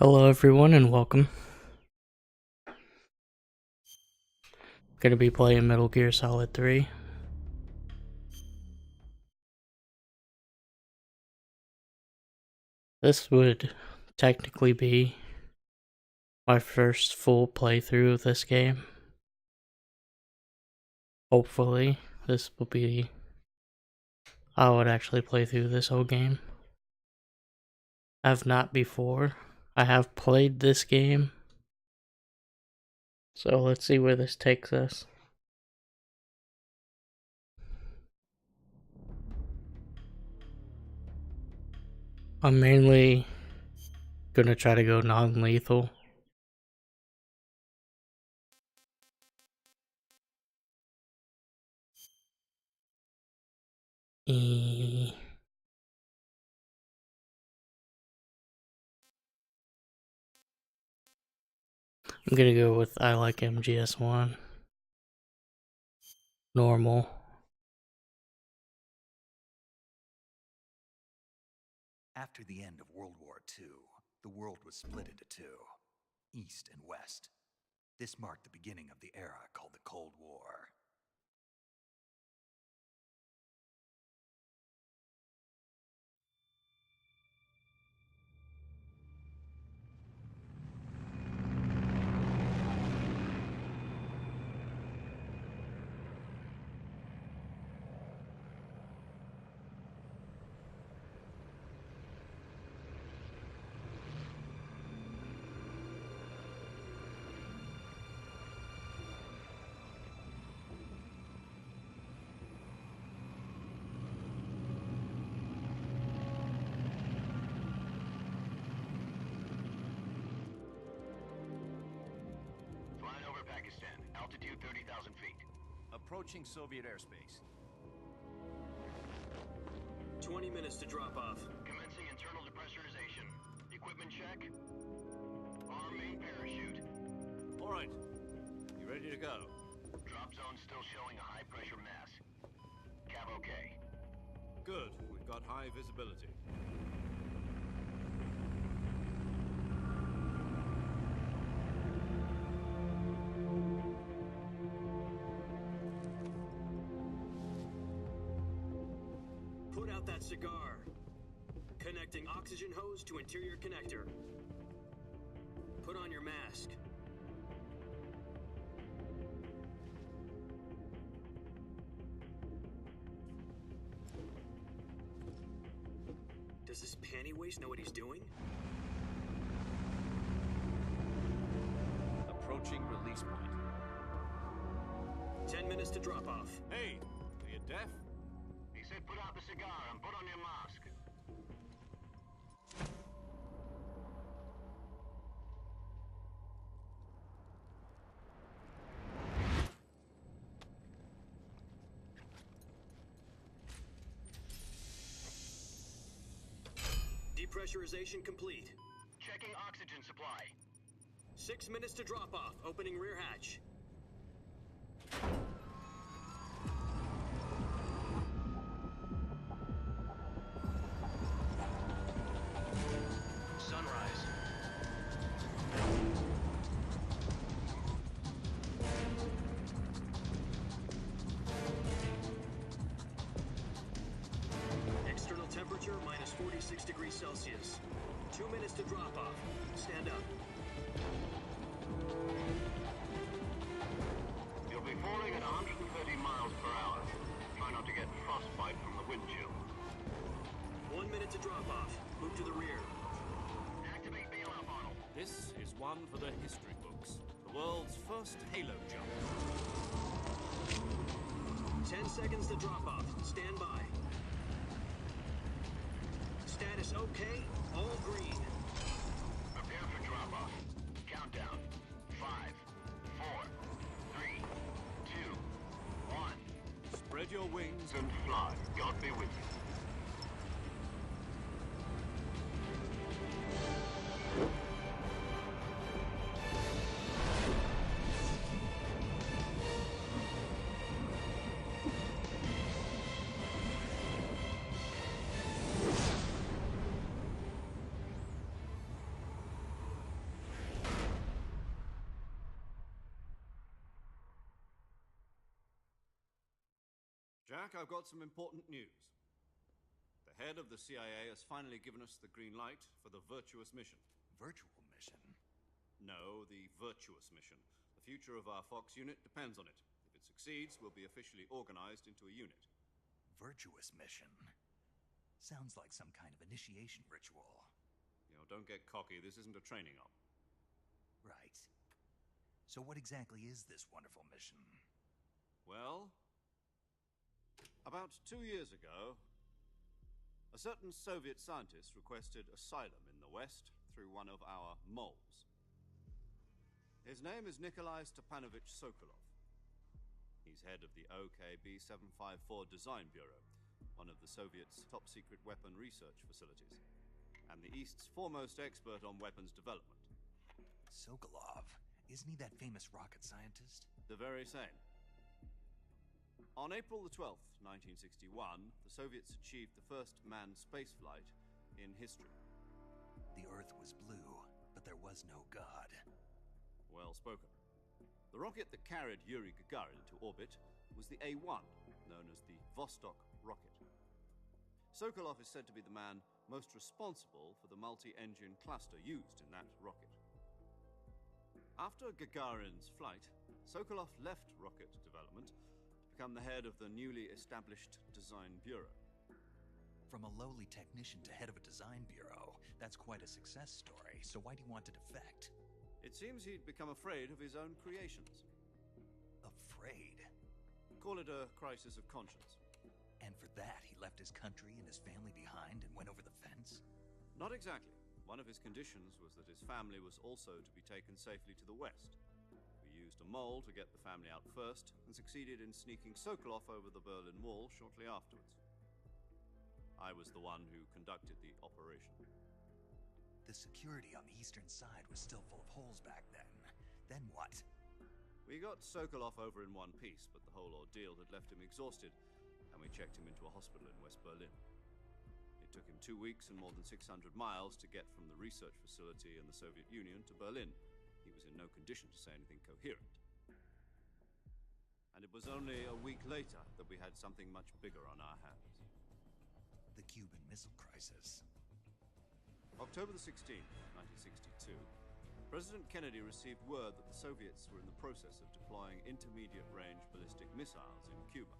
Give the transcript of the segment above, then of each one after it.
Hello everyone and welcome. Gonna be playing Metal Gear Solid 3. This would technically be my first full playthrough of this game. Hopefully, this will be I would actually play through this whole game. I have not before. I have played this game. So let's see where this takes us. I'm mainly gonna try to go non-lethal. I'm gonna go with I like MGS1. Normal. After the end of World War II, the world was split into two, East and West. This marked the beginning of the era called the Cold War. Altitude 30,000 feet. Approaching Soviet airspace. 20 minutes to drop off. Commencing internal depressurization. Equipment check. Arm main parachute. All right. You ready to go? Drop zone still showing a high pressure mass. Cav okay. Good. We've got high visibility. Put out that cigar. Connecting oxygen hose to interior connector. Put on your mask. Does this panty waste know what he's doing? Approaching release point. 10 minutes to drop off. Hey, are you deaf? He said put out the cigar and put on your mask. Depressurization complete. Checking oxygen supply. 6 minutes to drop off. Opening rear hatch. Sunrise. External temperature minus 46 degrees Celsius. 2 minutes to drop off. Stand up. You'll be falling at 130 miles per hour. Try not to get frostbite from the wind chill. 1 minute to drop off. Move to the rear. Activate bailout model. This is one for the history books. The world's first Halo jump. 10 seconds to drop off. Stand by. Status okay. All green. Prepare for drop off. Countdown. 5, 4, 3, 2, 1. Spread your wings And fly. God be with you. Jack, I've got some important news. The head of the CIA has finally given us the green light for the Virtuous mission. Virtual mission? No, the Virtuous mission. The future of our Fox unit depends on it. If it succeeds, we'll be officially organized into a unit. Virtuous mission? Sounds like some kind of initiation ritual. You know, don't get cocky. This isn't a training op. Right. So what exactly is this wonderful mission? Well, about 2 years ago, a certain Soviet scientist requested asylum in the West through one of our moles. His name is Nikolai Stepanovich Sokolov. He's head of the OKB-754 Design Bureau, one of the Soviets' top-secret weapon research facilities, and the East's foremost expert on weapons development. Sokolov? Isn't he that famous rocket scientist? The very same. On April the 12th, 1961, the Soviets achieved the first manned spaceflight in history. The Earth was blue, but there was no God. Well spoken. The rocket that carried Yuri Gagarin into orbit was the A-1, known as the Vostok rocket. Sokolov is said to be the man most responsible for the multi-engine cluster used in that rocket. After Gagarin's flight, Sokolov left rocket development to become the head of the newly established Design Bureau. From a lowly technician to head of a design bureau, that's quite a success story, so why'd he want to defect? It seems he'd become afraid of his own creations. Afraid? Call it a crisis of conscience. And for that, he left his country and his family behind and went over the fence? Not exactly. One of his conditions was that his family was also to be taken safely to the West. We used a mole to get the family out first, and succeeded in sneaking Sokolov over the Berlin Wall shortly afterwards. I was the one who conducted the operation. The security on the eastern side was still full of holes back then. Then what? We got Sokolov over in one piece, but the whole ordeal had left him exhausted, and we checked him into a hospital in West Berlin. It took him 2 weeks and more than 600 miles to get from the research facility in the Soviet Union to Berlin. He was in no condition to say anything coherent. And it was only a week later that we had something much bigger on our hands. The Cuban Missile Crisis. October the 16th, 1962, President Kennedy received word that the Soviets were in the process of deploying intermediate-range ballistic missiles in Cuba.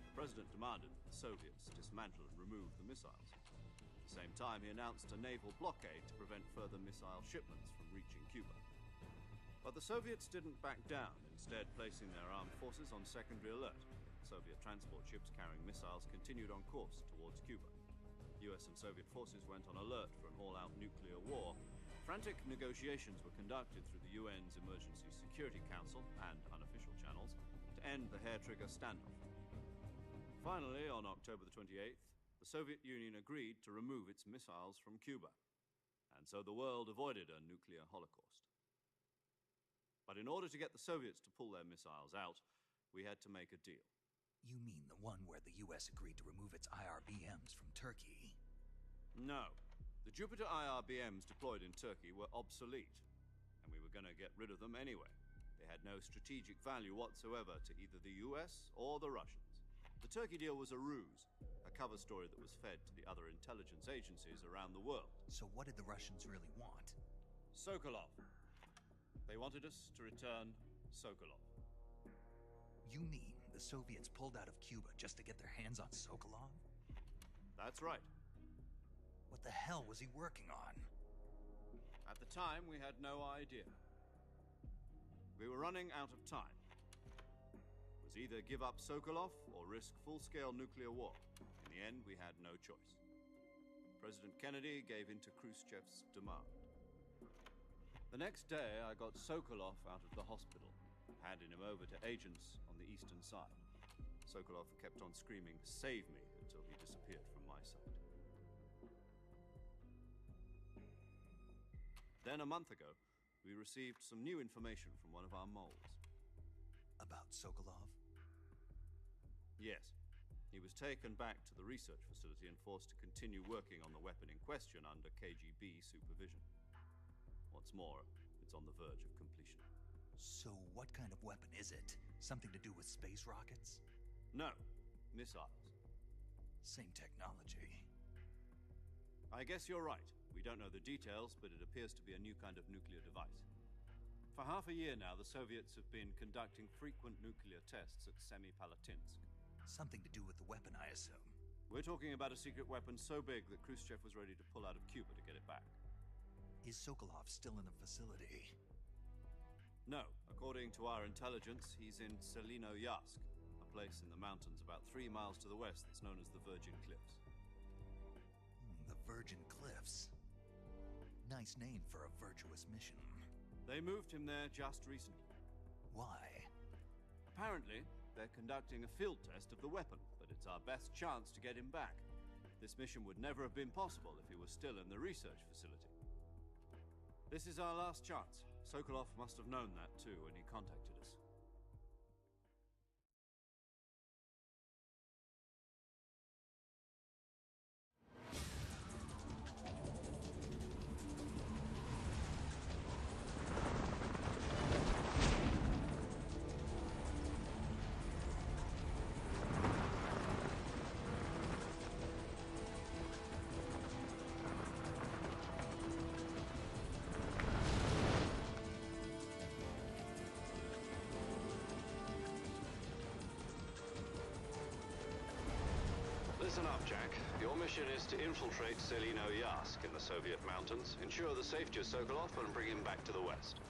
The President demanded that the Soviets dismantle and remove the missiles. At the same time, he announced a naval blockade to prevent further missile shipments from reaching Cuba. But the Soviets didn't back down, instead placing their armed forces on secondary alert. Soviet transport ships carrying missiles continued on course towards Cuba. US and Soviet forces went on alert for an all-out nuclear war. Frantic negotiations were conducted through the UN's Emergency Security Council and unofficial channels to end the hair-trigger standoff. Finally, on October the 28th, the Soviet Union agreed to remove its missiles from Cuba, and so the world avoided a nuclear holocaust. But in order to get the Soviets to pull their missiles out, we had to make a deal. You mean the one where the US agreed to remove its IRBMs from Turkey? No. The Jupiter IRBMs deployed in Turkey were obsolete, and we were going to get rid of them anyway. They had no strategic value whatsoever to either the US or the Russians. The Turkey deal was a ruse, a cover story that was fed to the other intelligence agencies around the world. So what did the Russians really want? Sokolov. They wanted us to return Sokolov. You mean the Soviets pulled out of Cuba just to get their hands on Sokolov? That's right. What the hell was he working on? At the time, we had no idea. We were running out of time. It was either give up Sokolov or risk full-scale nuclear war. In the end, we had no choice. President Kennedy gave in to Khrushchev's demand. The next day, I got Sokolov out of the hospital, handing him over to agents on the eastern side. Sokolov kept on screaming, "Save me," until he disappeared from my sight. Then, a month ago, we received some new information from one of our moles. About Sokolov? Yes. He was taken back to the research facility and forced to continue working on the weapon in question under KGB supervision. What's more, it's on the verge of completion. So what kind of weapon is it? Something to do with space rockets? No, missiles. Same technology. I guess you're right. We don't know the details, but it appears to be a new kind of nuclear device. For half a year now, the Soviets have been conducting frequent nuclear tests at Semipalatinsk. Something to do with the weapon, I assume. We're talking about a secret weapon so big that Khrushchev was ready to pull out of Cuba to get it back. Is Sokolov still in the facility? No, according to our intelligence, he's in Selino-Yarsk, a place in the mountains about 3 miles to the west that's known as the Virgin Cliffs. The Virgin Cliffs. Nice name for a virtuous mission. They moved him there just recently. Why? Apparently, they're conducting a field test of the weapon, but it's our best chance to get him back. This mission would never have been possible if he was still in the research facility. This is our last chance. Sokolov must have known that too when he contacted us. Listen up, Jack. Your mission is to infiltrate Selino-Yarsk in the Soviet mountains, ensure the safety of Sokolov, and bring him back to the West.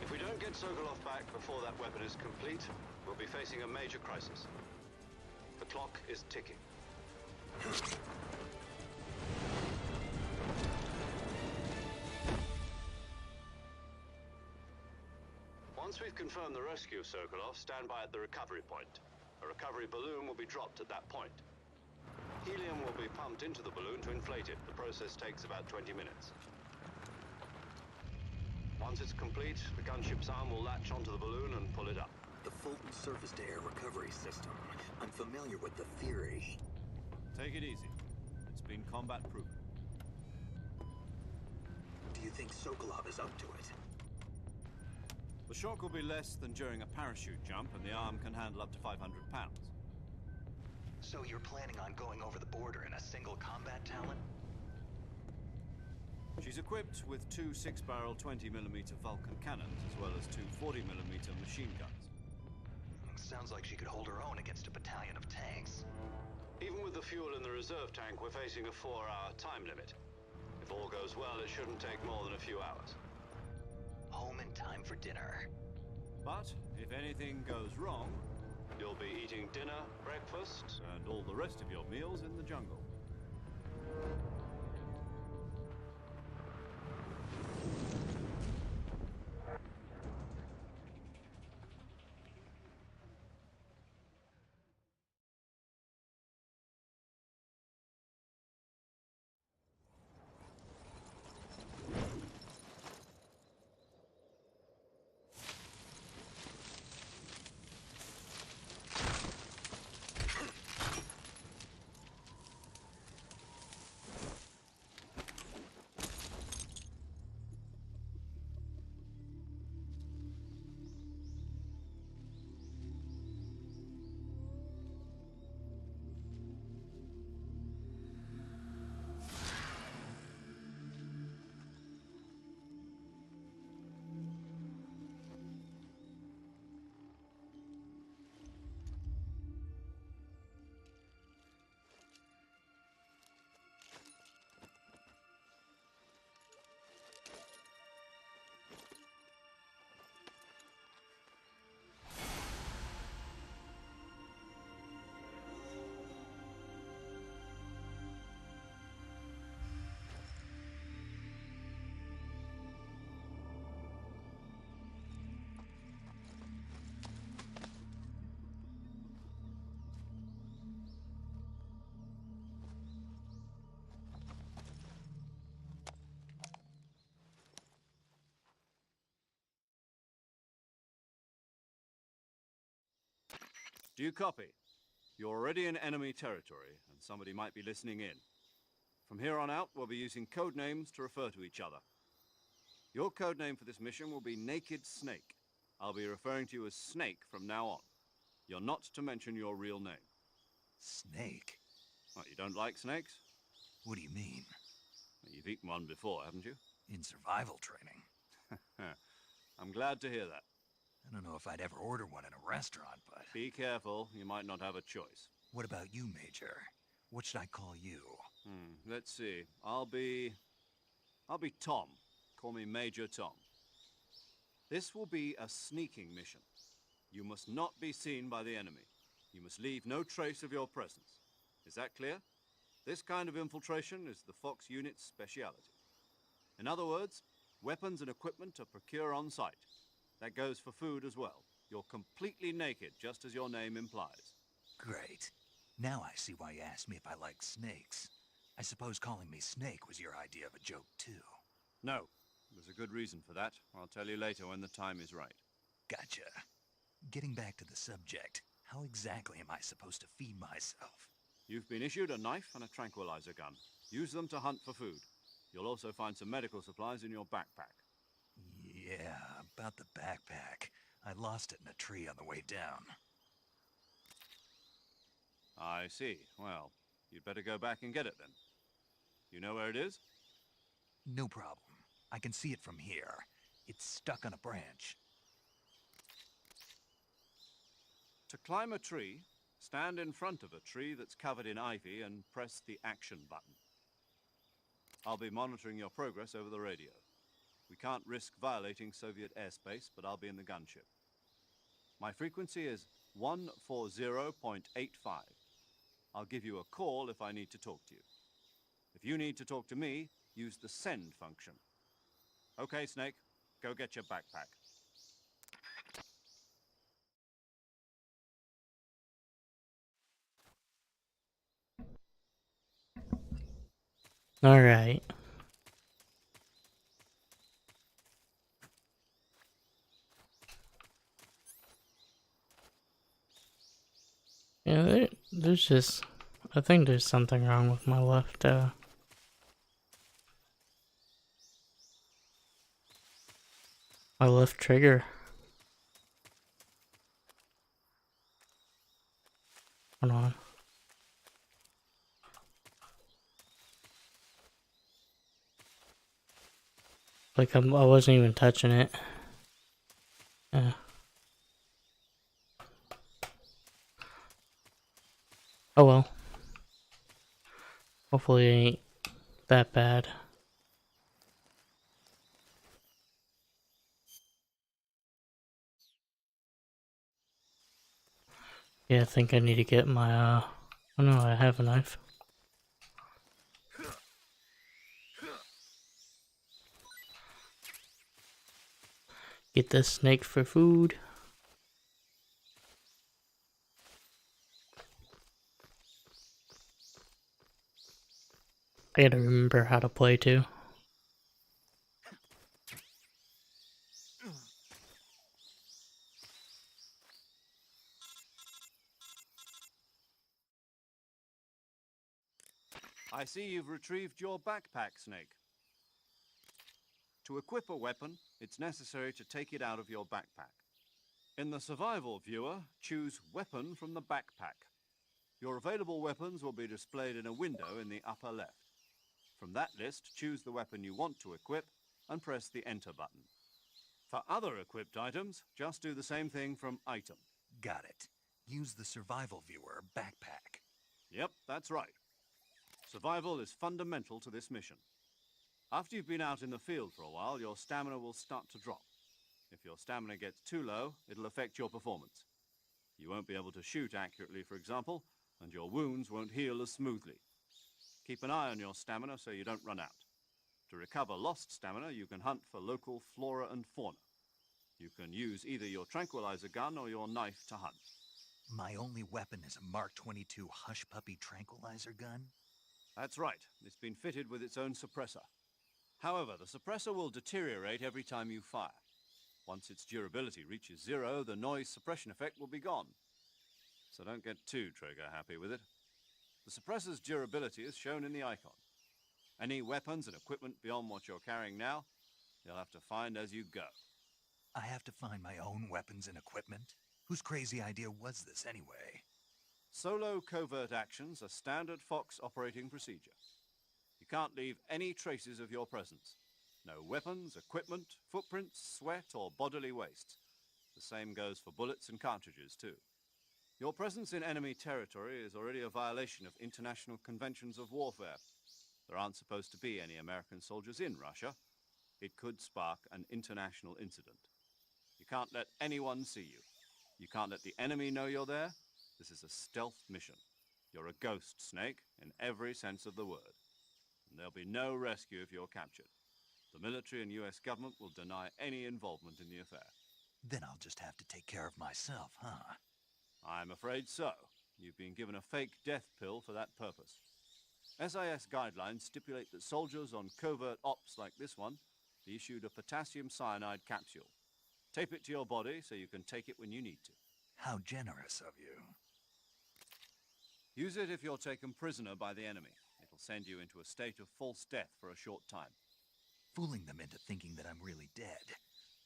If we don't get Sokolov back before that weapon is complete, we'll be facing a major crisis. The clock is ticking. Once we've confirmed the rescue of Sokolov, stand by at the recovery point. A recovery balloon will be dropped at that point. Helium will be pumped into the balloon to inflate it. The process takes about 20 minutes. Once it's complete, the gunship's arm will latch onto the balloon and pull it up. The Fulton surface-to-air recovery system. I'm familiar with the theory. Take it easy. It's been combat-proven. Do you think Sokolov is up to it? The shock will be less than during a parachute jump, and the arm can handle up to 500 pounds. So you're planning on going over the border in a single combat talon? She's equipped with 2 6-barrel 20mm Vulcan cannons, as well as 2 40mm machine guns. Sounds like she could hold her own against a battalion of tanks. Even with the fuel in the reserve tank, we're facing a 4-hour time limit. If all goes well, it shouldn't take more than a few hours. Home in time for dinner. But if anything goes wrong, You'll be eating dinner, breakfast, and all the rest of your meals in the jungle. Do you copy? You're already in enemy territory, and somebody might be listening in. From here on out, we'll be using code names to refer to each other. Your code name for this mission will be Naked Snake. I'll be referring to you as Snake from now on. You're not to mention your real name. Snake? What, you don't like snakes? What do you mean? Well, you've eaten one before, haven't you? In survival training? I'm glad to hear that. I don't know if I'd ever order one in a restaurant, but... Be careful, you might not have a choice. What about you, Major? What should I call you? Let's see. I'll be Tom. Call me Major Tom. This will be a sneaking mission. You must not be seen by the enemy. You must leave no trace of your presence. Is that clear? This kind of infiltration is the Fox unit's speciality. In other words, weapons and equipment are procured on site. That goes for food as well. You're completely naked, just as your name implies. Great. Now I see why you asked me if I like snakes. I suppose calling me Snake was your idea of a joke, too. No, there's a good reason for that. I'll tell you later when the time is right. Gotcha. Getting back to the subject, how exactly am I supposed to feed myself? You've been issued a knife and a tranquilizer gun. Use them to hunt for food. You'll also find some medical supplies in your backpack. Yeah, about the backpack. I lost it in a tree on the way down. I see. Well, you'd better go back and get it then. You know where it is? No problem. I can see it from here. It's stuck on a branch. To climb a tree, stand in front of a tree that's covered in ivy and press the action button. I'll be monitoring your progress over the radio. We can't risk violating Soviet airspace, but I'll be in the gunship. My frequency is 140.85. I'll give you a call if I need to talk to you. If you need to talk to me, use the send function. Okay, Snake, go get your backpack. All right. Yeah, there's just... I think there's something wrong with my left, my left trigger. Hold on. Like, I wasn't even touching it. Yeah. Oh well. Hopefully it ain't that bad. Yeah, I think I need to get my, oh no, I have a knife. Get this snake for food. I gotta remember how to play too. I see you've retrieved your backpack, Snake. To equip a weapon, it's necessary to take it out of your backpack. In the survival viewer, choose Weapon from the backpack. Your available weapons will be displayed in a window in the upper left. From that list, choose the weapon you want to equip and press the Enter button. For other equipped items, just do the same thing from Item. Got it. Use the survival viewer backpack. Yep, that's right. Survival is fundamental to this mission. After you've been out in the field for a while, your stamina will start to drop. If your stamina gets too low, it'll affect your performance. You won't be able to shoot accurately, for example, and your wounds won't heal as smoothly. Keep an eye on your stamina so you don't run out. To recover lost stamina, you can hunt for local flora and fauna. You can use either your tranquilizer gun or your knife to hunt. My only weapon is a Mark 22 Hush Puppy tranquilizer gun? That's right. It's been fitted with its own suppressor. However, the suppressor will deteriorate every time you fire. Once its durability reaches 0, the noise suppression effect will be gone. So don't get too trigger happy with it. The suppressor's durability is shown in the icon. Any weapons and equipment beyond what you're carrying now you'll have to find as you go. I have to find my own weapons and equipment? Whose crazy idea was this anyway? Solo covert actions are standard Fox operating procedure. You can't leave any traces of your presence. No weapons, equipment, footprints, sweat, or bodily waste. The same goes for bullets and cartridges, too. Your presence in enemy territory is already a violation of international conventions of warfare. There aren't supposed to be any American soldiers in Russia. It could spark an international incident. You can't let anyone see you. You can't let the enemy know you're there. This is a stealth mission. You're a ghost, Snake, in every sense of the word. And there'll be no rescue if you're captured. The military and US government will deny any involvement in the affair. Then I'll just have to take care of myself, huh? I'm afraid so. You've been given a fake death pill for that purpose. SIS guidelines stipulate that soldiers on covert ops like this one be issued a potassium cyanide capsule. Tape it to your body so you can take it when you need to. How generous of you. Use it if you're taken prisoner by the enemy. It'll send you into a state of false death for a short time. Fooling them into thinking that I'm really dead.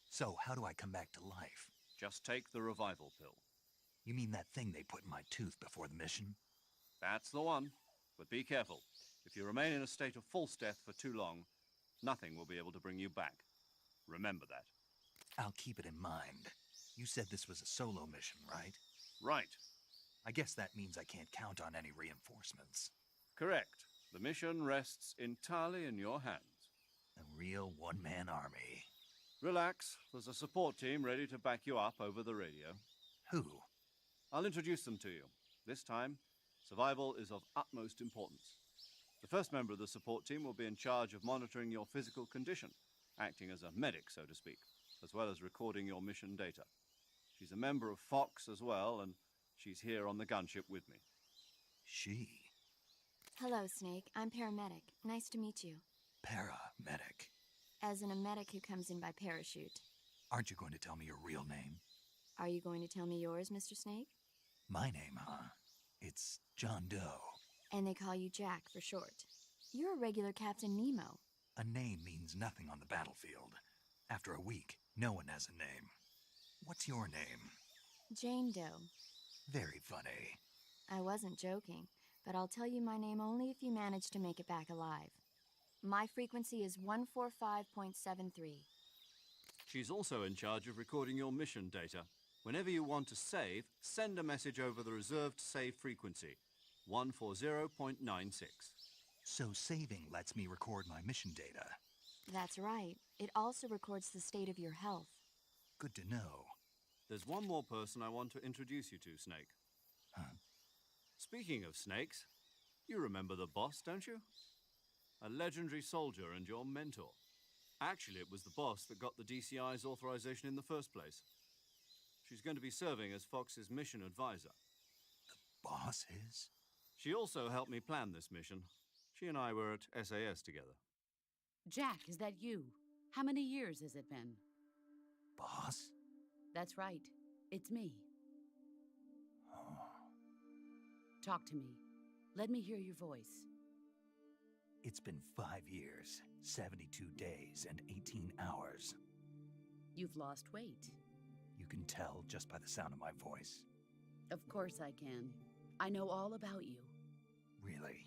So how do I come back to life? Just take the revival pill. You mean that thing they put in my tooth before the mission? That's the one. But be careful. If you remain in a state of false death for too long, nothing will be able to bring you back. Remember that. I'll keep it in mind. You said this was a solo mission, right? Right. I guess that means I can't count on any reinforcements. Correct. The mission rests entirely in your hands. A real one-man army. Relax. There's a support team ready to back you up over the radio. Who? I'll introduce them to you. This time, survival is of utmost importance. The first member of the support team will be in charge of monitoring your physical condition, acting as a medic, so to speak, as well as recording your mission data. She's a member of Fox as well, and she's here on the gunship with me. She? Hello, Snake. I'm paramedic. Nice to meet you. Paramedic. As in a medic who comes in by parachute. Aren't you going to tell me your real name? Are you going to tell me yours, Mr. Snake? My name, huh? It's John Doe. And they call you Jack for short. You're a regular Captain Nemo. A name means nothing on the battlefield. After a week, no one has a name. What's your name? Jane Doe. Very funny. I wasn't joking, but I'll tell you my name only if you manage to make it back alive. My frequency is 145.73. She's also in charge of recording your mission data. Whenever you want to save, send a message over the reserved save frequency, 140.96. So saving lets me record my mission data. That's right. It also records the state of your health. Good to know. There's one more person I want to introduce you to, Snake. Huh? Speaking of snakes, you remember the boss, don't you? A legendary soldier and your mentor. Actually, it was the boss that got the DCI's authorization in the first place. She's going to be serving as Fox's mission advisor. Boss is? She also helped me plan this mission. She and I were at SAS together. Jack, is that you? How many years has it been? Boss? That's right. It's me. Oh. Talk to me. Let me hear your voice. It's been 5 years, 72 days, and 18 hours. You've lost weight. You can tell just by the sound of my voice. Of course I can. I know all about you. Really?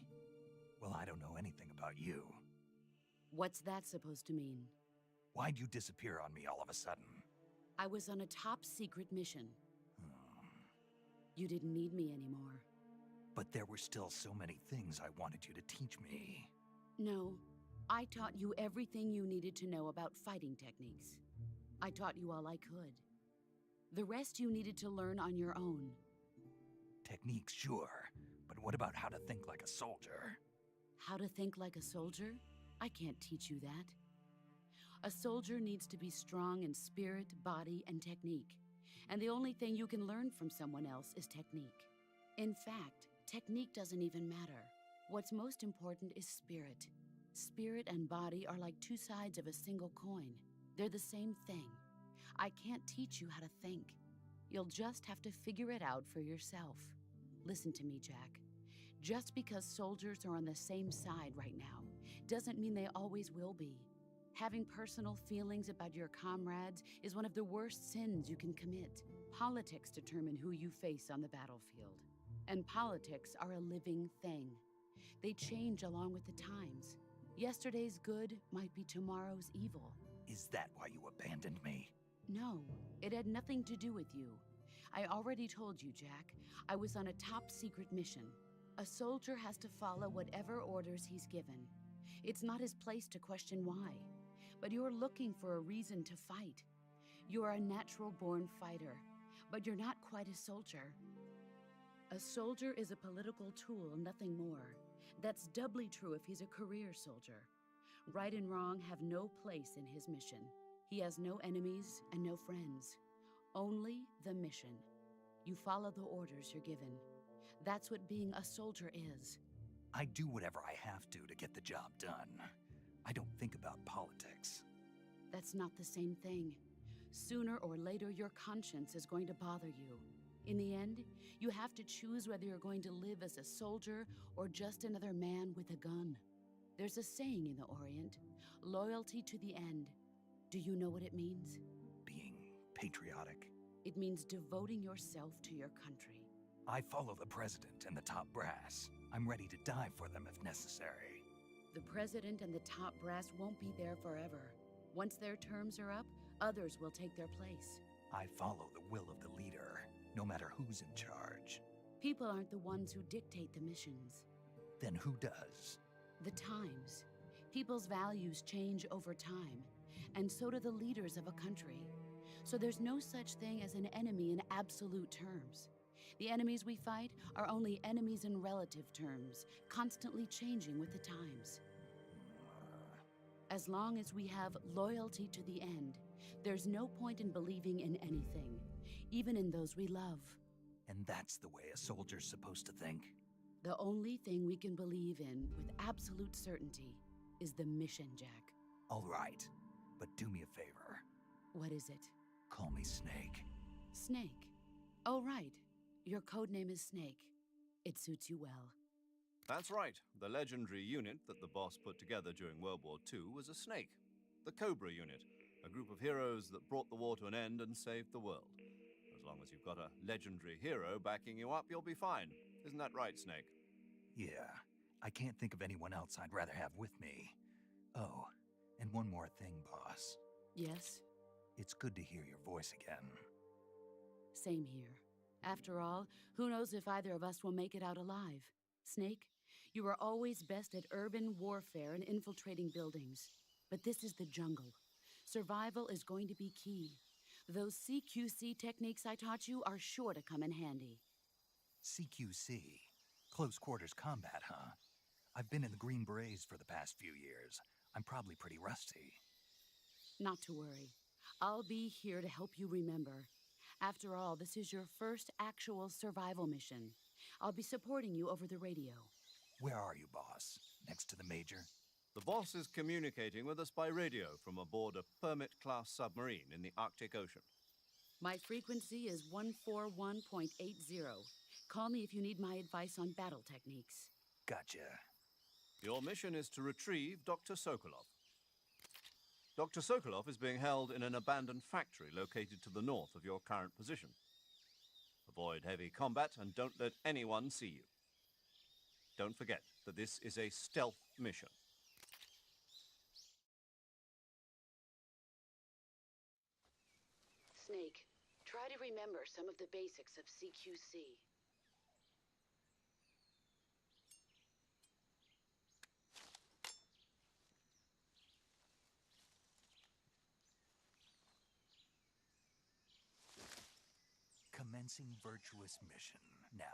Well, I don't know anything about you. What's that supposed to mean? Why'd you disappear on me all of a sudden? I was on a top-secret mission. Hmm. You didn't need me anymore. But there were still so many things I wanted you to teach me. No, I taught you everything you needed to know about fighting techniques. I taught you all I could. The rest you needed to learn on your own. Techniques, sure. But what about how to think like a soldier? How to think like a soldier? I can't teach you that. A soldier needs to be strong in spirit, body, and technique. And the only thing you can learn from someone else is technique. In fact, technique doesn't even matter. What's most important is spirit. Spirit and body are like two sides of a single coin. They're the same thing. I can't teach you how to think. You'll just have to figure it out for yourself. Listen to me, Jack. Just because soldiers are on the same side right now doesn't mean they always will be. Having personal feelings about your comrades is one of the worst sins you can commit. Politics determine who you face on the battlefield. And politics are a living thing. They change along with the times. Yesterday's good might be tomorrow's evil. Is that why you abandoned me? No, it had nothing to do with you. I already told you, Jack. I was on a top-secret mission. A soldier has to follow whatever orders he's given. It's not his place to question why. But you're looking for a reason to fight. You're a natural-born fighter, but you're not quite a soldier. A soldier is a political tool, nothing more. That's doubly true if he's a career soldier. Right and wrong have no place in his mission. He has no enemies and no friends. Only the mission. You follow the orders you're given. That's what being a soldier is. I do whatever I have to get the job done. I don't think about politics. That's not the same thing. Sooner or later, your conscience is going to bother you. In the end, you have to choose whether you're going to live as a soldier or just another man with a gun. There's a saying in the Orient, loyalty to the end. Do you know what it means? Being patriotic. It means devoting yourself to your country. I follow the president and the top brass. I'm ready to die for them if necessary. The president and the top brass won't be there forever. Once their terms are up, others will take their place. I follow the will of the leader, no matter who's in charge. People aren't the ones who dictate the missions. Then who does? The times. People's values change over time, and so do the leaders of a country. So there's no such thing as an enemy in absolute terms. The enemies we fight are only enemies in relative terms, constantly changing with the times. As long as we have loyalty to the end, there's no point in believing in anything, even in those we love. And that's the way a soldier's supposed to think? The only thing we can believe in with absolute certainty is the mission, Jack. All right, but do me a favor. What is it? Call me Snake. Snake. Oh, right. Your codename is Snake. It suits you well. That's right. The legendary unit that the boss put together during World War II was a snake. The Cobra unit, a group of heroes that brought the war to an end and saved the world. As long as you've got a legendary hero backing you up, you'll be fine. Isn't that right, Snake? Yeah, I can't think of anyone else I'd rather have with me. Oh, and one more thing, boss. Yes? It's good to hear your voice again. Same here. After all, who knows if either of us will make it out alive? Snake, you are always best at urban warfare and infiltrating buildings. But this is the jungle. Survival is going to be key. Those CQC techniques I taught you are sure to come in handy. CQC? Close quarters combat, huh? I've been in the Green Berets for the past few years. I'm probably pretty rusty. Not to worry. I'll be here to help you remember. After all, this is your first actual survival mission. I'll be supporting you over the radio. Where are you, boss? Next to the Major? The boss is communicating with us by radio from aboard a Permit-class submarine in the Arctic Ocean. My frequency is 141.80. Call me if you need my advice on battle techniques. Gotcha. Your mission is to retrieve Dr. Sokolov. Dr. Sokolov is being held in an abandoned factory located to the north of your current position. Avoid heavy combat and don't let anyone see you. Don't forget that this is a stealth mission. Snake, try to remember some of the basics of CQC. Commencing virtuous mission now.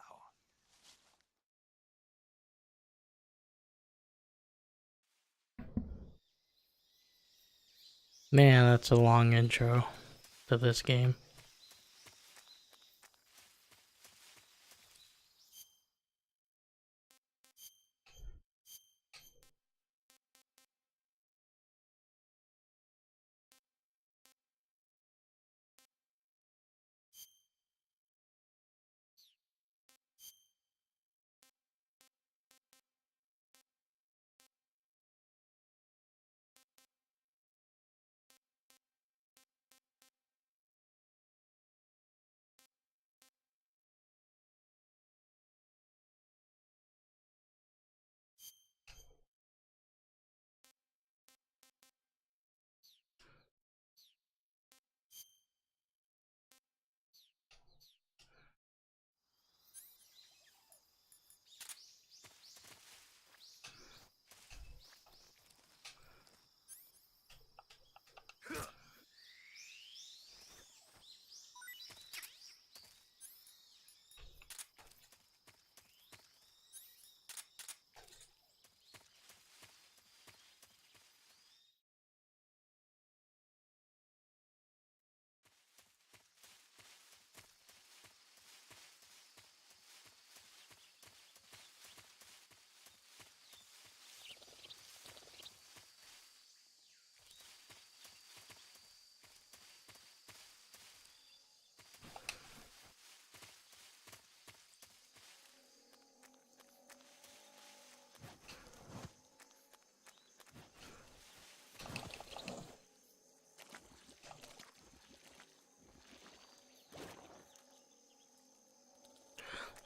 Man, that's a long intro to this game.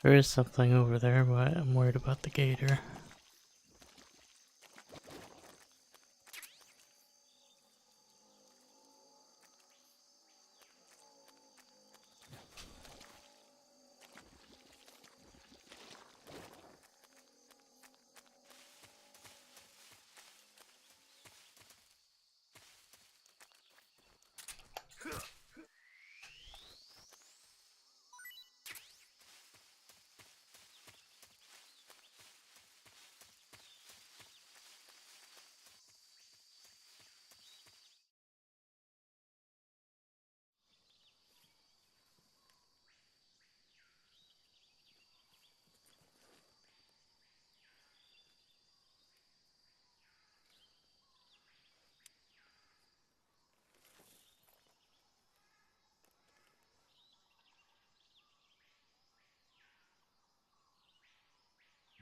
There is something over there, but I'm worried about the gator.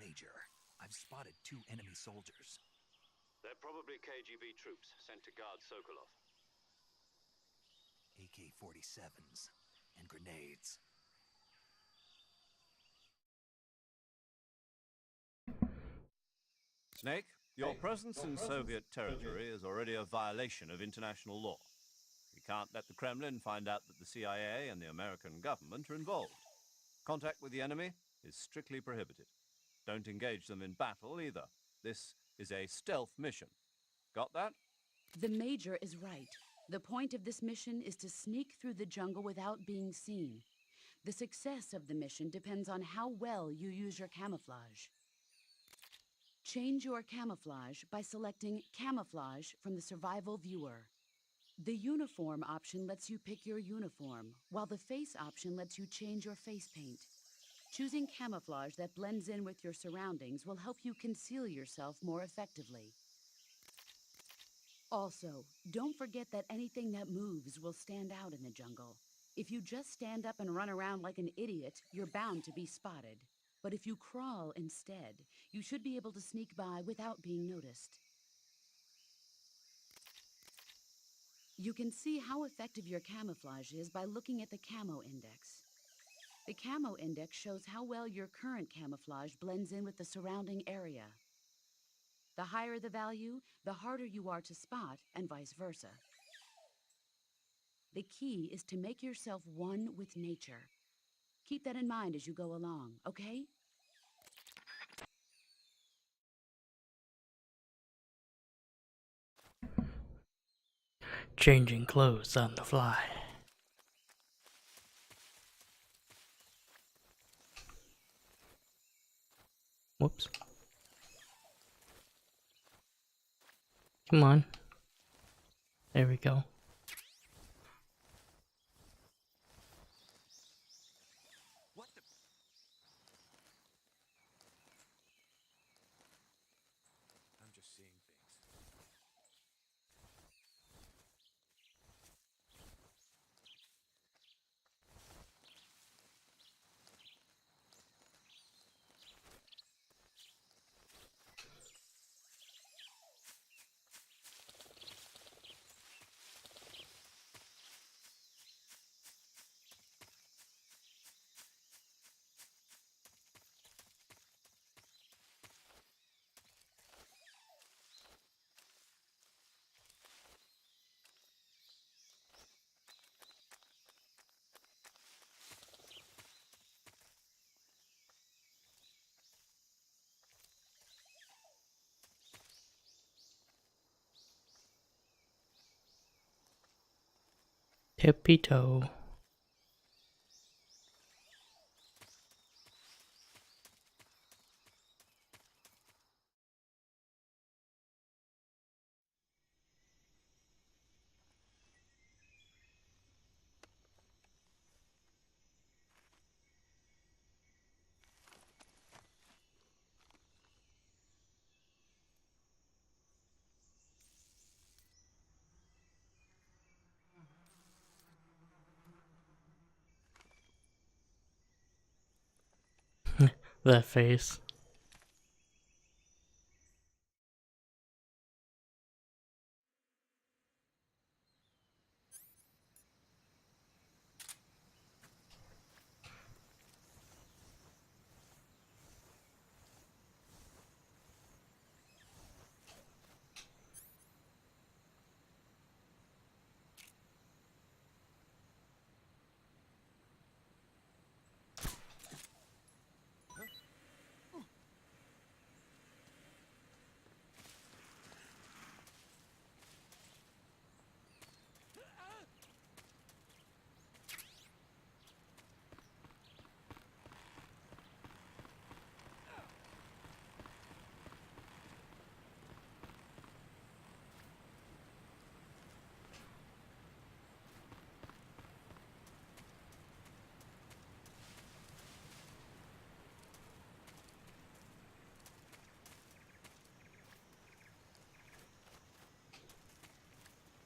Major, I've spotted 2 enemy soldiers. They're probably KGB troops sent to guard Sokolov. AK-47s and grenades. Snake, your presence in Soviet territory is already a violation of international law. We can't let the Kremlin find out that the CIA and the American government are involved. Contact with the enemy is strictly prohibited. Don't engage them in battle either. This is a stealth mission. Got that? The Major is right. The point of this mission is to sneak through the jungle without being seen. The success of the mission depends on how well you use your camouflage. Change your camouflage by selecting Camouflage from the Survival Viewer. The Uniform option lets you pick your uniform, while the Face option lets you change your face paint. Choosing camouflage that blends in with your surroundings will help you conceal yourself more effectively. Also, don't forget that anything that moves will stand out in the jungle. If you just stand up and run around like an idiot, you're bound to be spotted. But if you crawl instead, you should be able to sneak by without being noticed. You can see how effective your camouflage is by looking at the Camo Index. The Camo Index shows how well your current camouflage blends in with the surrounding area. The higher the value, the harder you are to spot, and vice versa. The key is to make yourself one with nature. Keep that in mind as you go along, okay? Changing clothes on the fly. Whoops. Come on. There we go. What the? I'm just seeing things. Tippy toe. That face.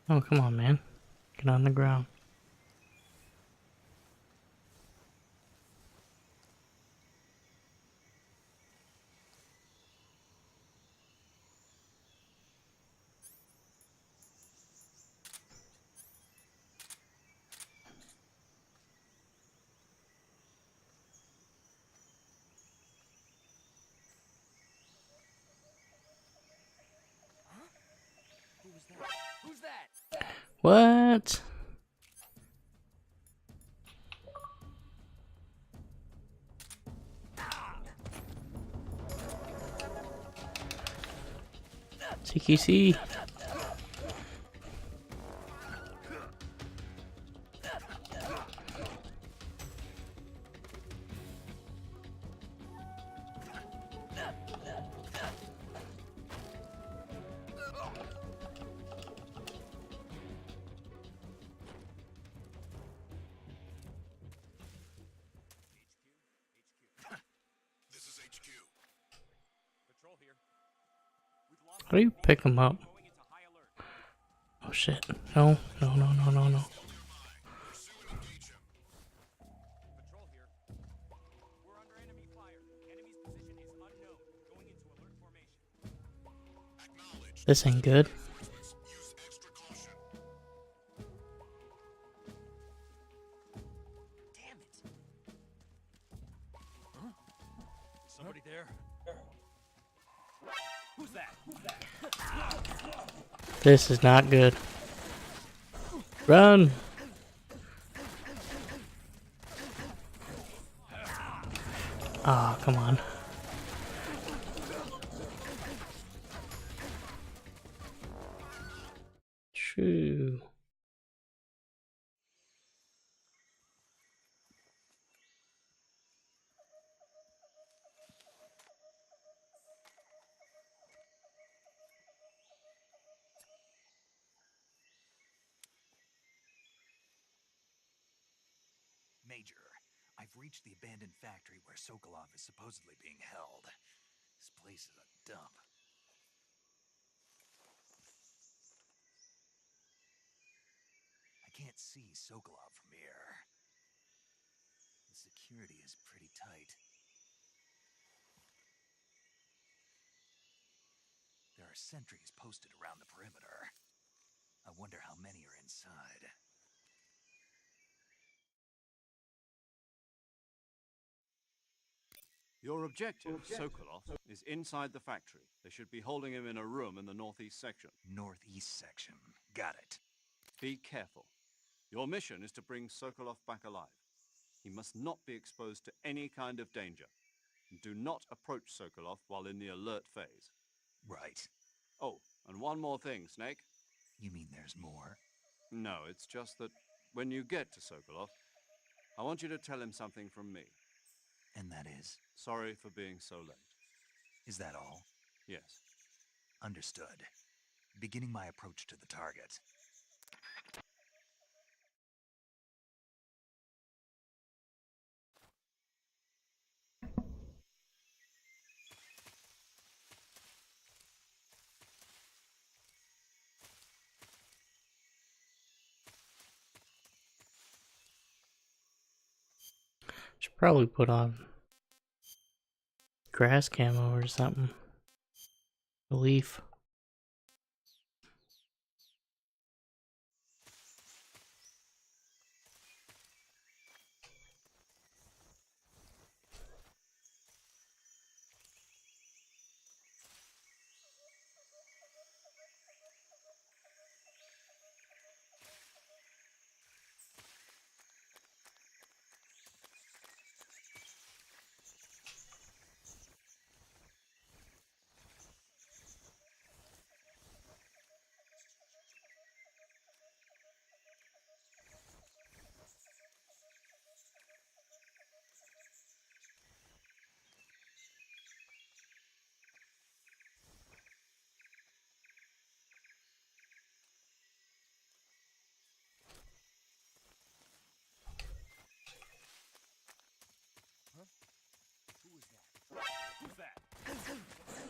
Oh, come on, man. Get on the ground. Who's that? What? TKC. This is HQ. Patrol here. We've lost How do you pick them up? going into high alert. Oh shit. No, no, no, no, no, no. Pursue and engage him. Patrol here. We're under enemy fire. Enemy's position is unknown. Going into alert formation. Acknowledged. This ain't good. Use extra caution. Damn it! Huh? Is somebody there? Who's that? This is not good. Run! Ah, come on. True. Major, I've reached the abandoned factory where Sokolov is supposedly being held. This place is a dump. I can't see Sokolov from here. The security is pretty tight. There are sentries posted around the perimeter. I wonder how many are inside. Your objective, Sokolov, is inside the factory. They should be holding him in a room in the northeast section. Northeast section. Got it. Be careful. Your mission is to bring Sokolov back alive. He must not be exposed to any kind of danger. Do not approach Sokolov while in the alert phase. Right. Oh, and one more thing, Snake. You mean there's more? No, it's just that when you get to Sokolov, I want you to tell him something from me. And that is? Sorry for being so late. Is that all? Yes. Understood. Beginning my approach to the target. Should probably put on grass camo or something. A leaf.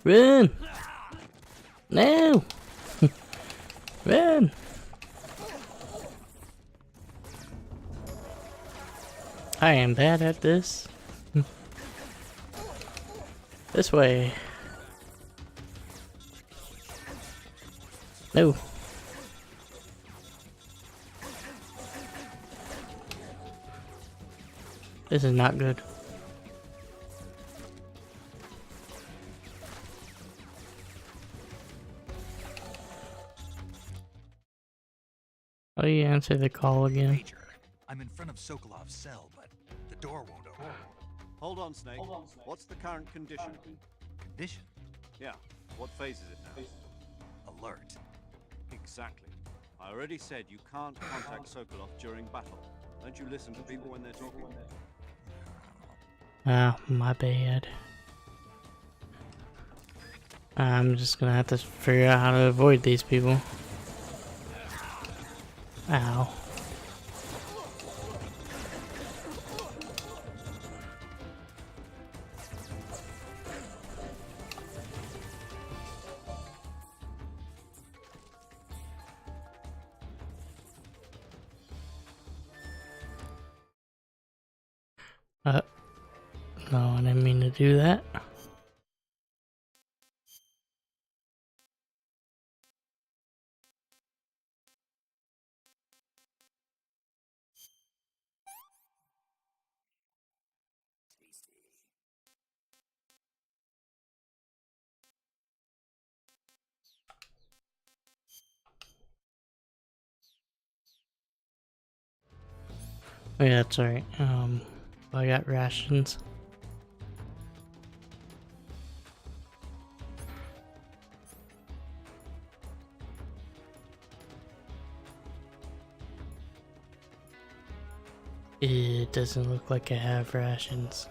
Run! No! Run! I am bad at this. This way. No. This is not good. Oh, you answer the call again. Major, I'm in front of Sokolov's cell, but the door won't open. Hold on, Snake. What's the current condition? Condition? Yeah. What phase is it now? Alert. Exactly. I already said you can't contact Sokolov during battle. Don't you listen to people when they're talking? Ah, my bad. I'm just gonna have to figure out how to avoid these people. Ow. No, I didn't mean to do that. Oh yeah, that's alright. I got rations. It doesn't look like I have rations.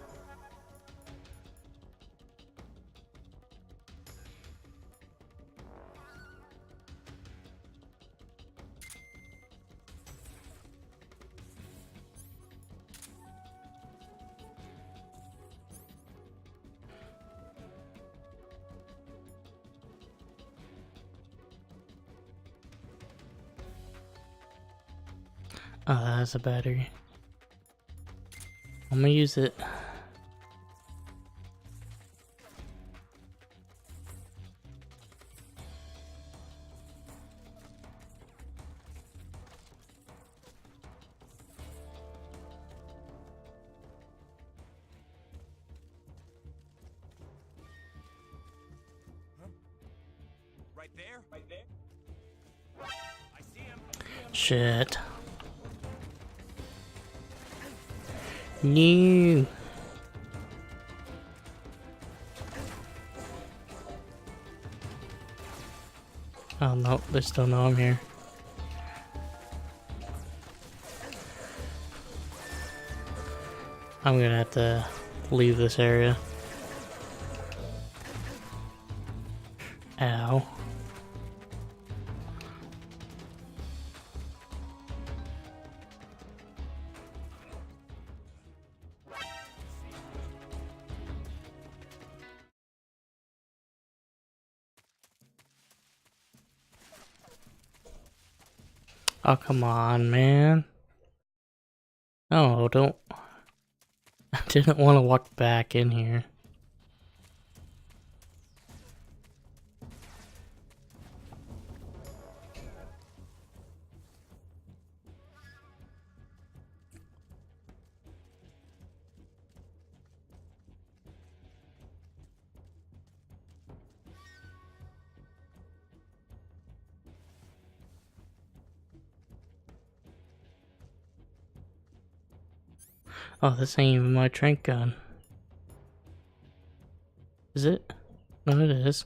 Oh, that's a battery. I'm gonna use it. Right there? Right there? I see him. Shit. No. Oh no, they still know I'm here. I'm gonna have to leave this area. Ow. Oh, come on, man. Oh, don't. I didn't want to walk back in here. Oh, this ain't even my trank gun. Is it? No, it is.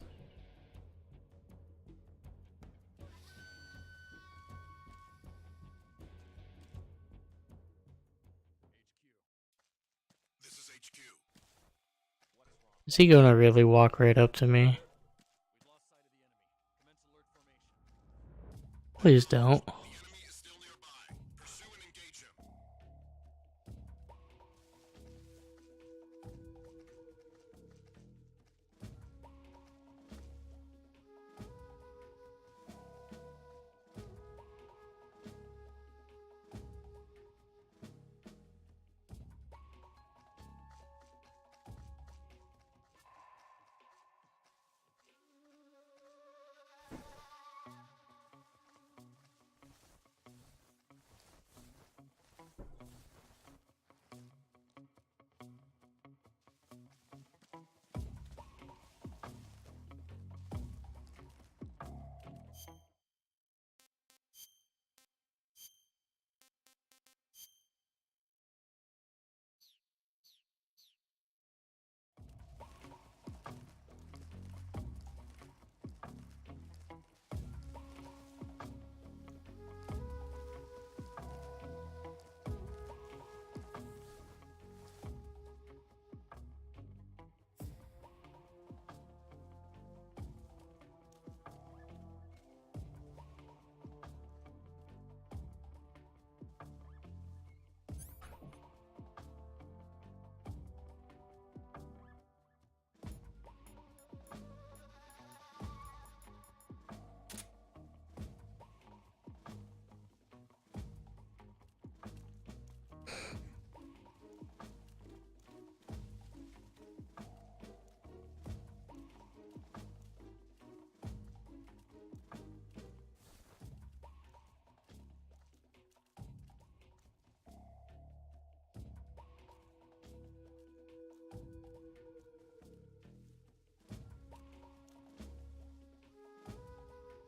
This is HQ. Is he gonna really walk right up to me? Please don't. The enemy is still nearby. Pursue and engage him.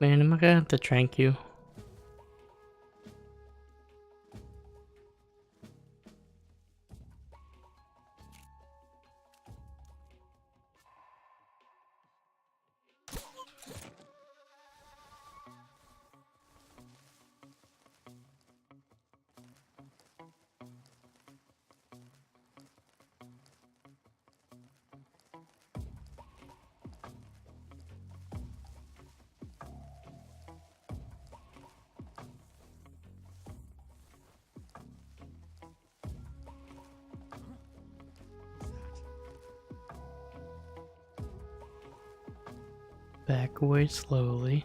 Man, am I gonna have to trank you? Back away slowly.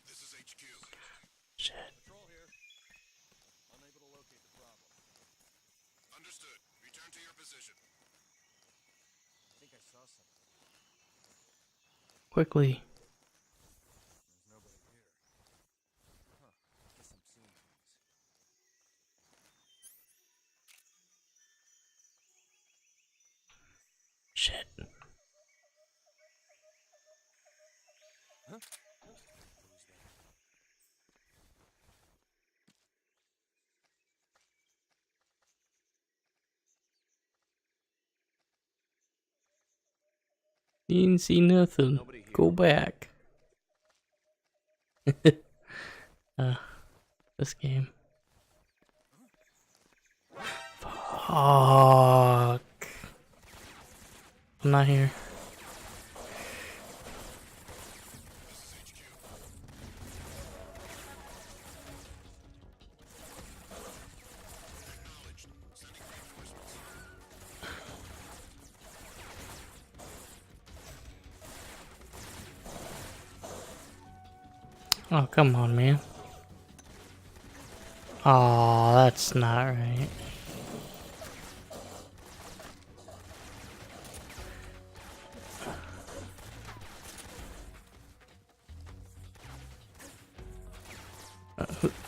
This is HQ. Shit. Patrol here. Unable to locate the problem. Understood. Return to your position. I think I saw something. Quickly. There's nobody here. Huh. Guess I'm seeing things. Shit. Huh? Who's there? You didn't see nothing. Nobody here. Go back. This game. Fuck. I'm not here. Oh, come on, man. Oh, that's not right.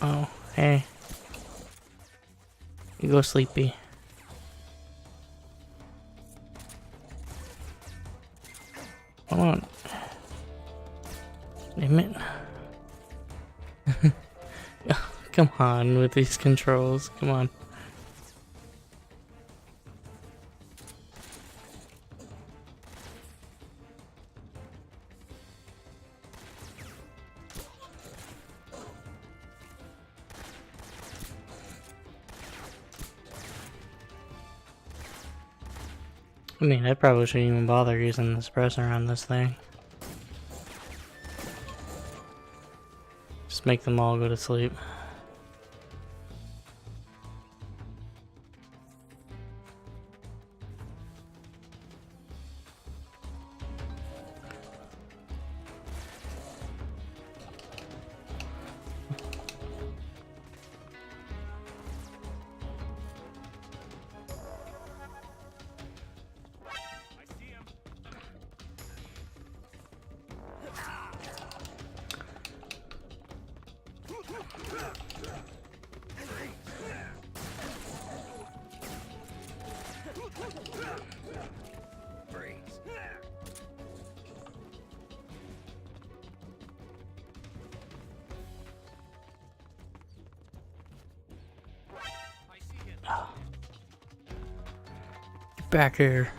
Oh, hey. You go sleepy. Come on. Damn it. Come on with these controls. Come on. I mean, I probably shouldn't even bother using the suppressor on this thing. Just make them all go to sleep. I see him. I see him. Get back here.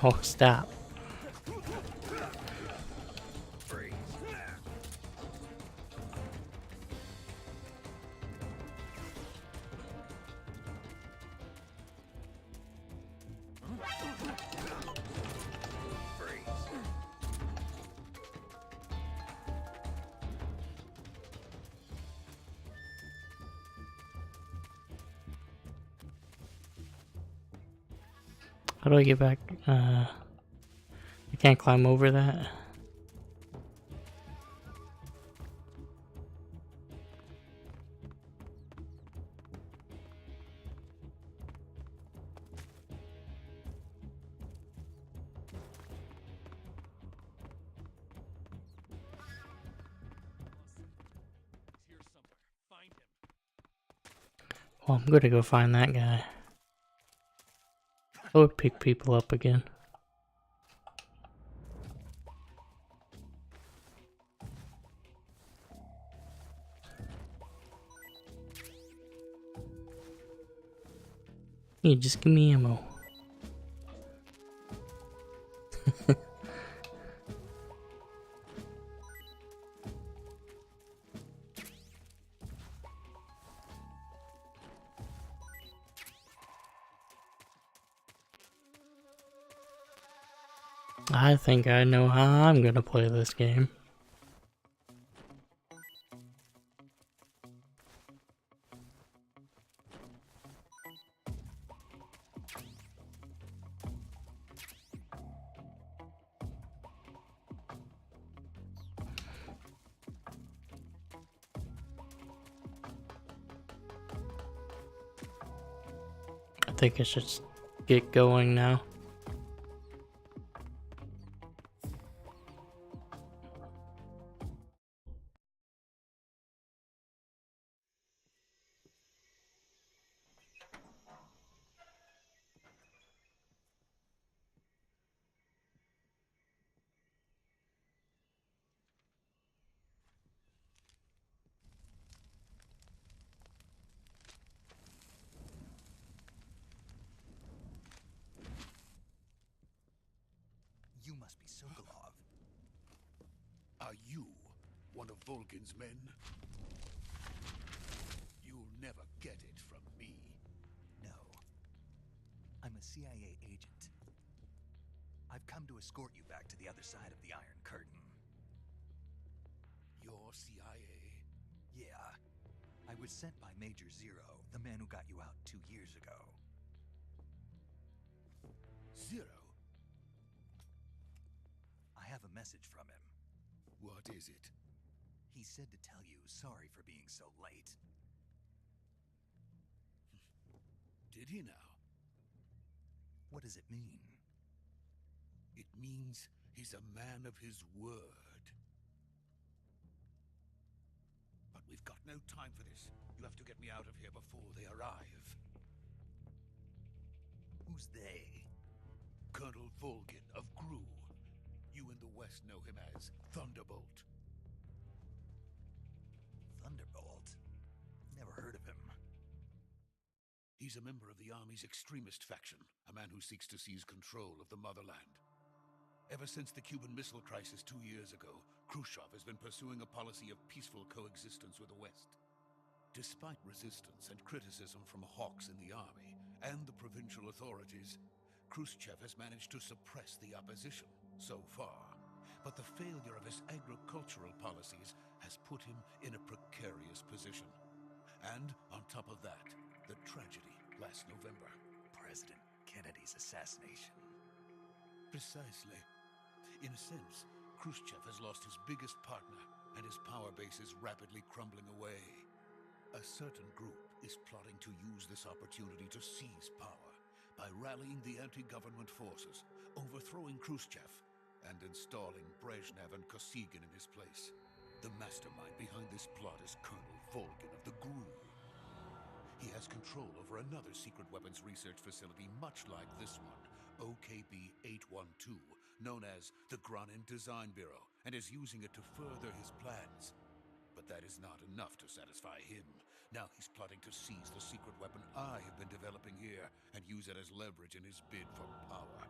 Oh, stop. How do I get back? I can't climb over that. Oh, I'm gonna go find that guy. I would pick people up again. Yeah, just give me ammo. I think I know how I'm gonna play this game. I think I should get going now. You must be Sokolov. Are you one of Volgin's men? You'll never get it from me. No. I'm a CIA agent. I've come to escort you back to the other side of the Iron Curtain. You're CIA? Yeah. I was sent by Major Zero, the man who got you out 2 years ago. Zero? I have a message from him. What is it? He said to tell you sorry for being so late. Did he now? What does it mean? It means he's a man of his word. But we've got no time for this. You have to get me out of here before they arrive. Who's they? Colonel Volgin of Gru. You in the West know him as Thunderbolt. Thunderbolt? Never heard of him. He's a member of the Army's extremist faction, a man who seeks to seize control of the motherland. Ever since the Cuban Missile Crisis 2 years ago, Khrushchev has been pursuing a policy of peaceful coexistence with the West. Despite resistance and criticism from hawks in the army and the provincial authorities, Khrushchev has managed to suppress the opposition so far. But the failure of his agricultural policies has put him in a precarious position. And on top of that, the tragedy last November. President Kennedy's assassination. Precisely. In a sense, Khrushchev has lost his biggest partner, and his power base is rapidly crumbling away. A certain group is plotting to use this opportunity to seize power by rallying the anti-government forces, overthrowing Khrushchev, and installing Brezhnev and Kosygin in his place. The mastermind behind this plot is Colonel Volgin of the GRU. He has control over another secret weapons research facility much like this one, OKB-812, known as the Granin Design Bureau, and is using it to further his plans. But that is not enough to satisfy him. Now he's plotting to seize the secret weapon I have been developing here and use it as leverage in his bid for power.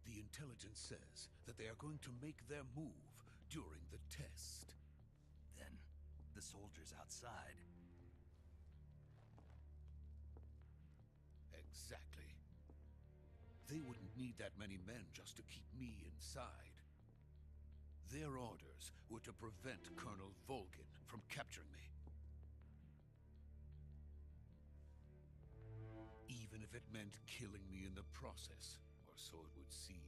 The intelligence says that they are going to make their move during the test. Then, the soldiers outside. Exactly. They wouldn't need that many men just to keep me inside. Their orders were to prevent Colonel Volgin from capturing me. Even if it meant killing me in the process, or so it would seem.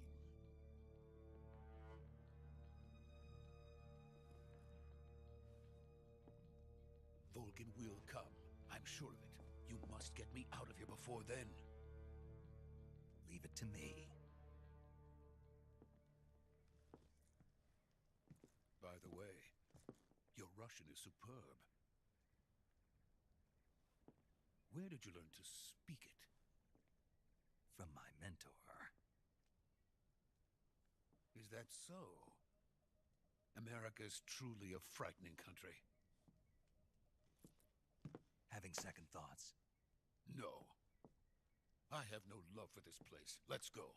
Volgin will come. I'm sure of it. You must get me out of here before then. Leave it to me. Russian is superb. Where did you learn to speak it? From my mentor. Is that so? America is truly a frightening country. Having second thoughts? No. I have no love for this place. Let's go.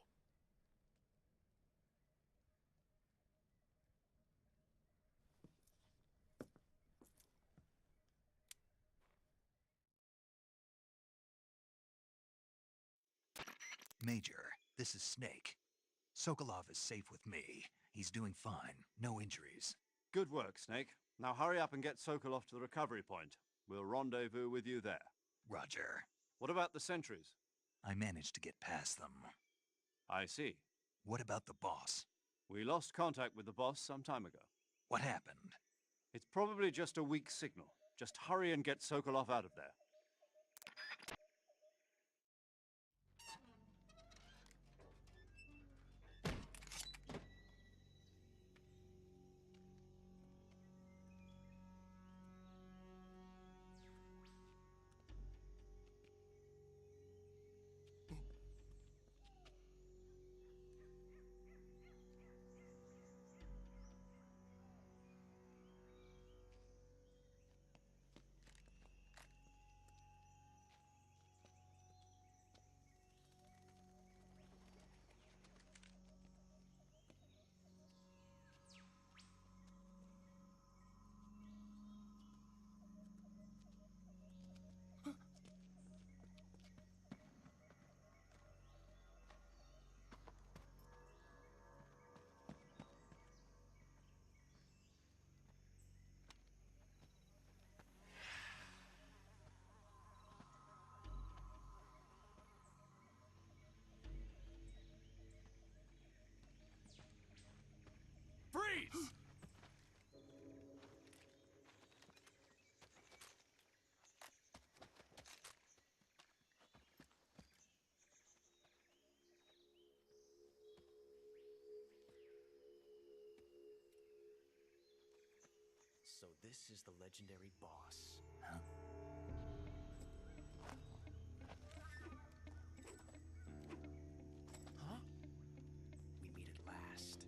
Major, this is Snake. Sokolov is safe with me. He's doing fine. No injuries. Good work, Snake. Now hurry up and get Sokolov to the recovery point. We'll rendezvous with you there. Roger. What about the sentries? I managed to get past them. I see. What about the boss? We lost contact with the boss some time ago. What happened? It's probably just a weak signal. Just hurry and get Sokolov out of there. Freeze! So this is the legendary boss. Huh? Huh? We meet at last.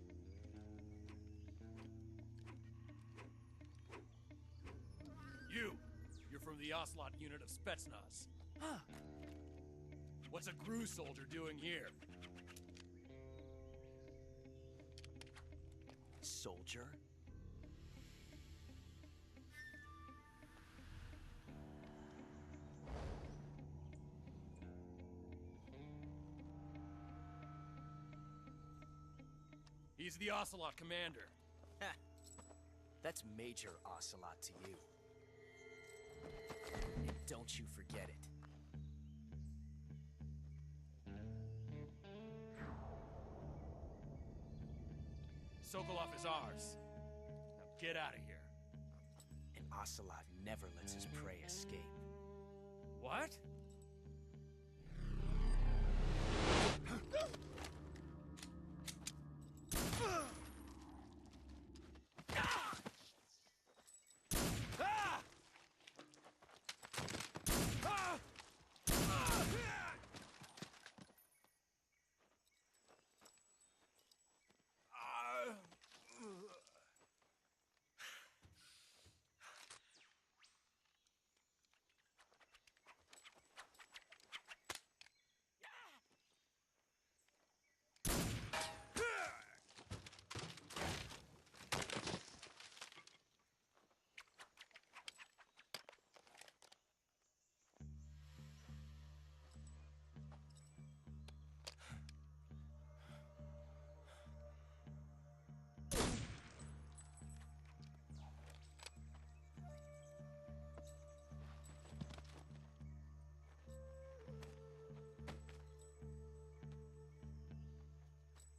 You're from the Ocelot unit of Spetsnaz. Huh. What's a GRU soldier doing here? Soldier? He's the Ocelot commander. Ha! That's Major Ocelot to you. And don't you forget it. Sokolov is ours. Now get out of here. And Ocelot never lets his prey escape. What?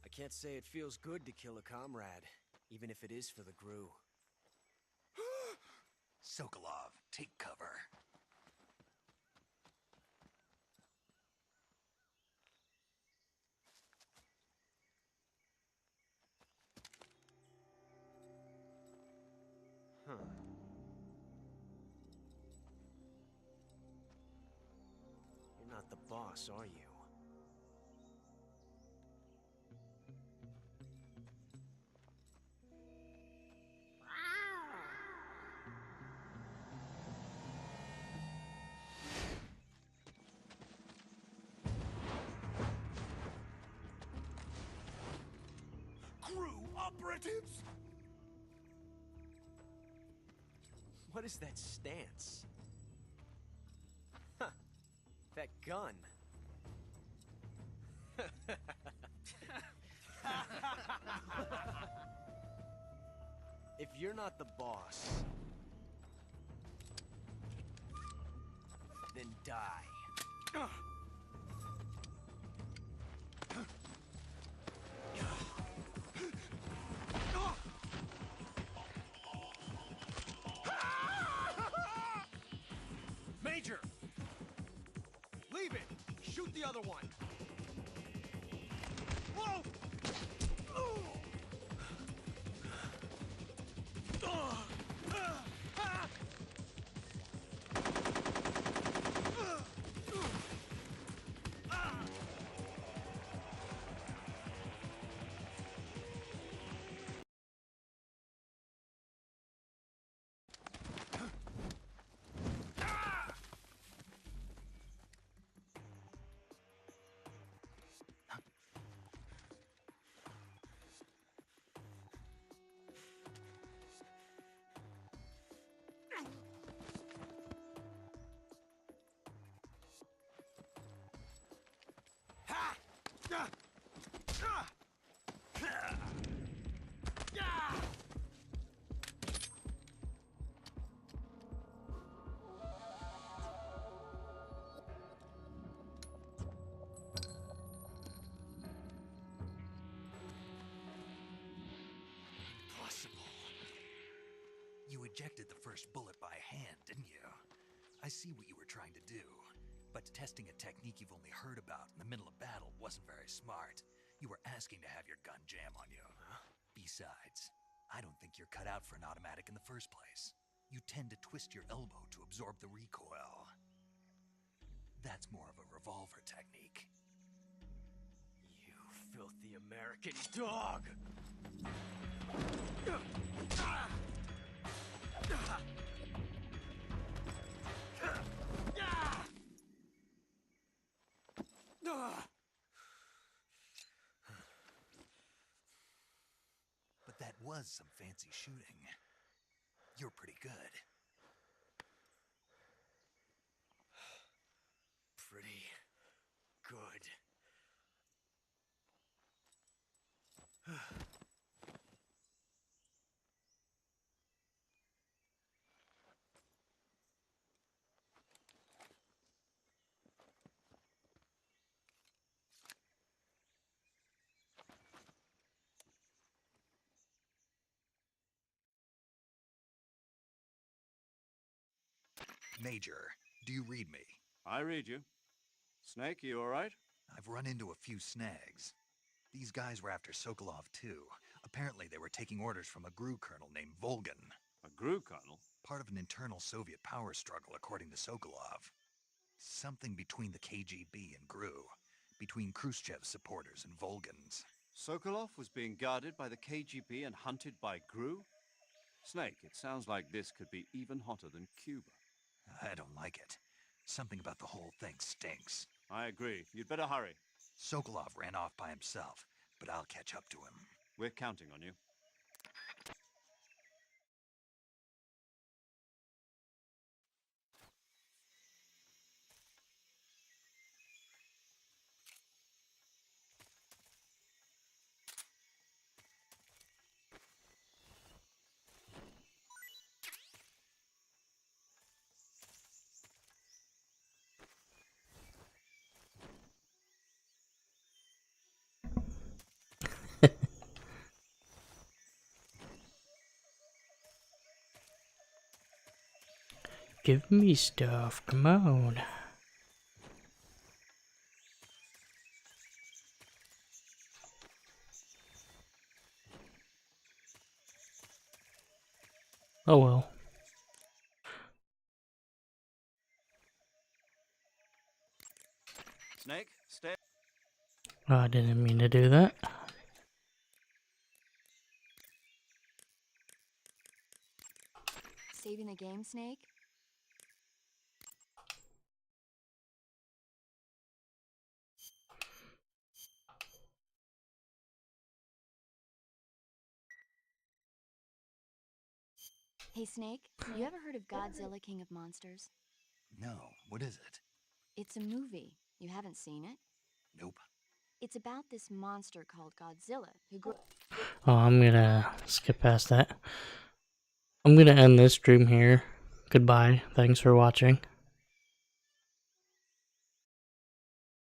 I can't say it feels good to kill a comrade, even if it is for the GRU. Sokolov, take cover. Huh. boss, are you? Crew operatives! What is that stance? Huh. That gun. If you're not the boss, then die. Major! Leave it! Shoot the other one! Whoa! Impossible. You ejected the first bullet by hand, didn't you? I see what you were trying to do, but testing a technique you've only heard about in the middle of battle wasn't very smart. You were asking to have your gun jam on you. Besides, I don't think you're cut out for an automatic in the first place. You tend to twist your elbow to absorb the recoil. That's more of a revolver technique. You filthy American dog! But that was some fancy shooting. You're pretty good. Pretty good. Major, do you read me? I read you. Snake, you alright? I've run into a few snags. These guys were after Sokolov too. Apparently they were taking orders from a GRU colonel named Volgan. A GRU colonel? Part of an internal Soviet power struggle, according to Sokolov. Something between the KGB and GRU. Between Khrushchev's supporters and Volgan's. Sokolov was being guarded by the KGB and hunted by GRU? Snake, it sounds like this could be even hotter than Cuba. I don't like it. Something about the whole thing stinks. I agree. You'd better hurry. Sokolov ran off by himself, but I'll catch up to him. We're counting on you. Give me stuff, come on. Oh well. Oh, I didn't mean to do that. Saving the game, Snake? Hey, Snake, you ever heard of Godzilla King of Monsters? No, what is it? It's a movie. You haven't seen it? Nope. It's about this monster called Godzilla who grew. Oh, I'm gonna skip past that. I'm gonna end this stream here. Goodbye. Thanks for watching.